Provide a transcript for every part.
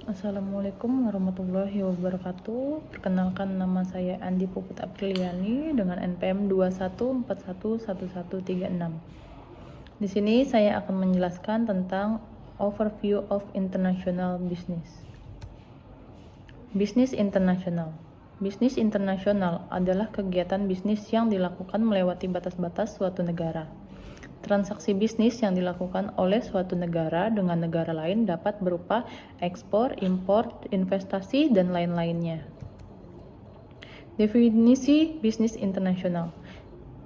Assalamualaikum warahmatullahi wabarakatuh. Perkenalkan, nama saya Andi Puput Apriliani dengan NPM 21411136. Di sini saya akan menjelaskan tentang overview of international business. Bisnis internasional. Bisnis internasional adalah kegiatan bisnis yang dilakukan melewati batas-batas suatu negara. Transaksi bisnis yang dilakukan oleh suatu negara dengan negara lain dapat berupa ekspor, impor, investasi, dan lain-lainnya. Definisi bisnis internasional.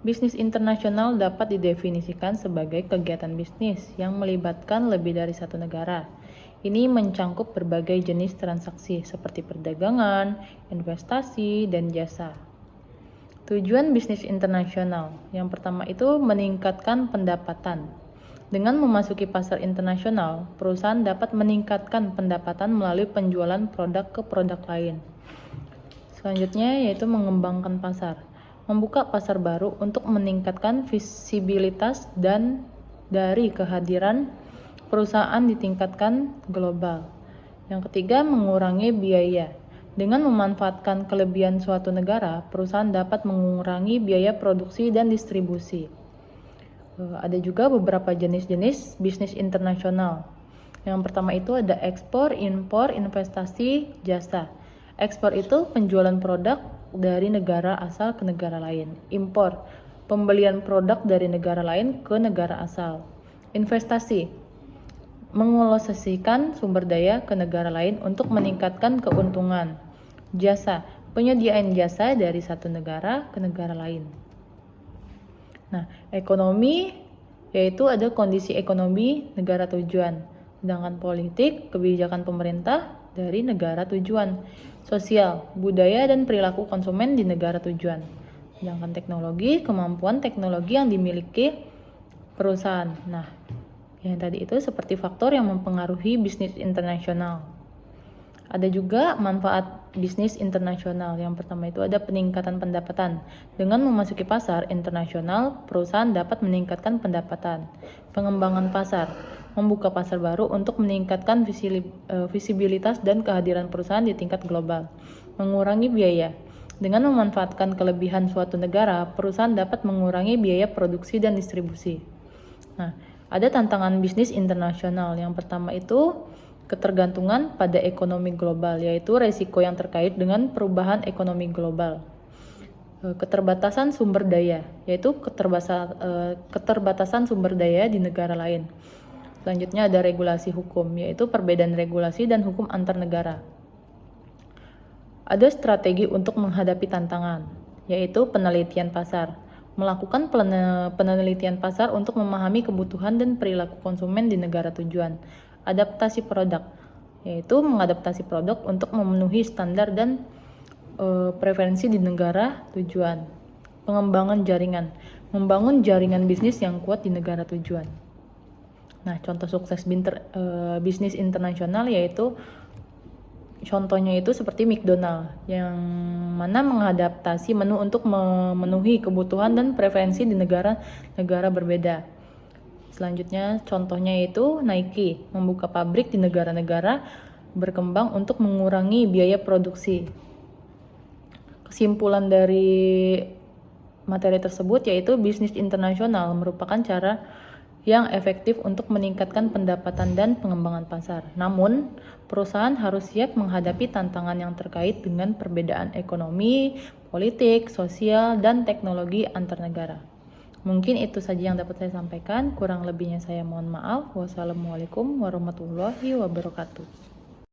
Bisnis internasional dapat didefinisikan sebagai kegiatan bisnis yang melibatkan lebih dari satu negara. Ini mencangkup berbagai jenis transaksi seperti perdagangan, investasi, dan jasa. Tujuan bisnis internasional. Yang pertama itu meningkatkan pendapatan. Dengan memasuki pasar internasional, perusahaan dapat meningkatkan pendapatan melalui penjualan produk ke produk lain. Selanjutnya yaitu mengembangkan pasar. Membuka pasar baru untuk meningkatkan visibilitas dan dari kehadiran perusahaan ditingkatkan global. Yang ketiga, mengurangi biaya. Dengan memanfaatkan kelebihan suatu negara, perusahaan dapat mengurangi biaya produksi dan distribusi. Ada juga beberapa jenis-jenis bisnis internasional. Yang pertama itu ada ekspor, impor, investasi, jasa. Ekspor itu penjualan produk dari negara asal ke negara lain. Impor, pembelian produk dari negara lain ke negara asal. Investasi, mengalokasikan sumber daya ke negara lain untuk meningkatkan keuntungan. Jasa, penyediaan jasa dari satu negara ke negara lain. Nah, ekonomi yaitu ada kondisi ekonomi negara tujuan, sedangkan politik, kebijakan pemerintah dari negara tujuan. Sosial, budaya dan perilaku konsumen di negara tujuan. Sedangkan teknologi, kemampuan teknologi yang dimiliki perusahaan. Nah, yang tadi itu seperti faktor yang mempengaruhi bisnis internasional. Ada juga manfaat bisnis internasional. Yang pertama itu ada peningkatan pendapatan. Dengan memasuki pasar internasional, perusahaan dapat meningkatkan pendapatan. Pengembangan pasar, membuka pasar baru untuk meningkatkan visibilitas dan kehadiran perusahaan di tingkat global. Mengurangi biaya. Dengan memanfaatkan kelebihan suatu negara, perusahaan dapat mengurangi biaya produksi dan distribusi. Nah, ada tantangan bisnis internasional. Yang pertama itu ketergantungan pada ekonomi global, yaitu resiko yang terkait dengan perubahan ekonomi global. Keterbatasan sumber daya, yaitu keterbatasan sumber daya di negara lain. Selanjutnya ada regulasi hukum, yaitu perbedaan regulasi dan hukum antar negara. Ada strategi untuk menghadapi tantangan, yaitu penelitian pasar. Melakukan penelitian pasar untuk memahami kebutuhan dan perilaku konsumen di negara tujuan. Adaptasi produk, yaitu mengadaptasi produk untuk memenuhi standar dan preferensi di negara tujuan. Pengembangan jaringan, membangun jaringan bisnis yang kuat di negara tujuan. Nah, contoh sukses bisnis internasional yaitu contohnya itu seperti McDonald, yang mana mengadaptasi menu untuk memenuhi kebutuhan dan preferensi di negara-negara berbeda. Selanjutnya contohnya itu Nike, membuka pabrik di negara-negara berkembang untuk mengurangi biaya produksi. Kesimpulan dari materi tersebut yaitu bisnis internasional merupakan cara yang efektif untuk meningkatkan pendapatan dan pengembangan pasar. Namun, perusahaan harus siap menghadapi tantangan yang terkait dengan perbedaan ekonomi, politik, sosial, dan teknologi antar negara. Mungkin itu saja yang dapat saya sampaikan. Kurang lebihnya saya mohon maaf. Wassalamualaikum warahmatullahi wabarakatuh.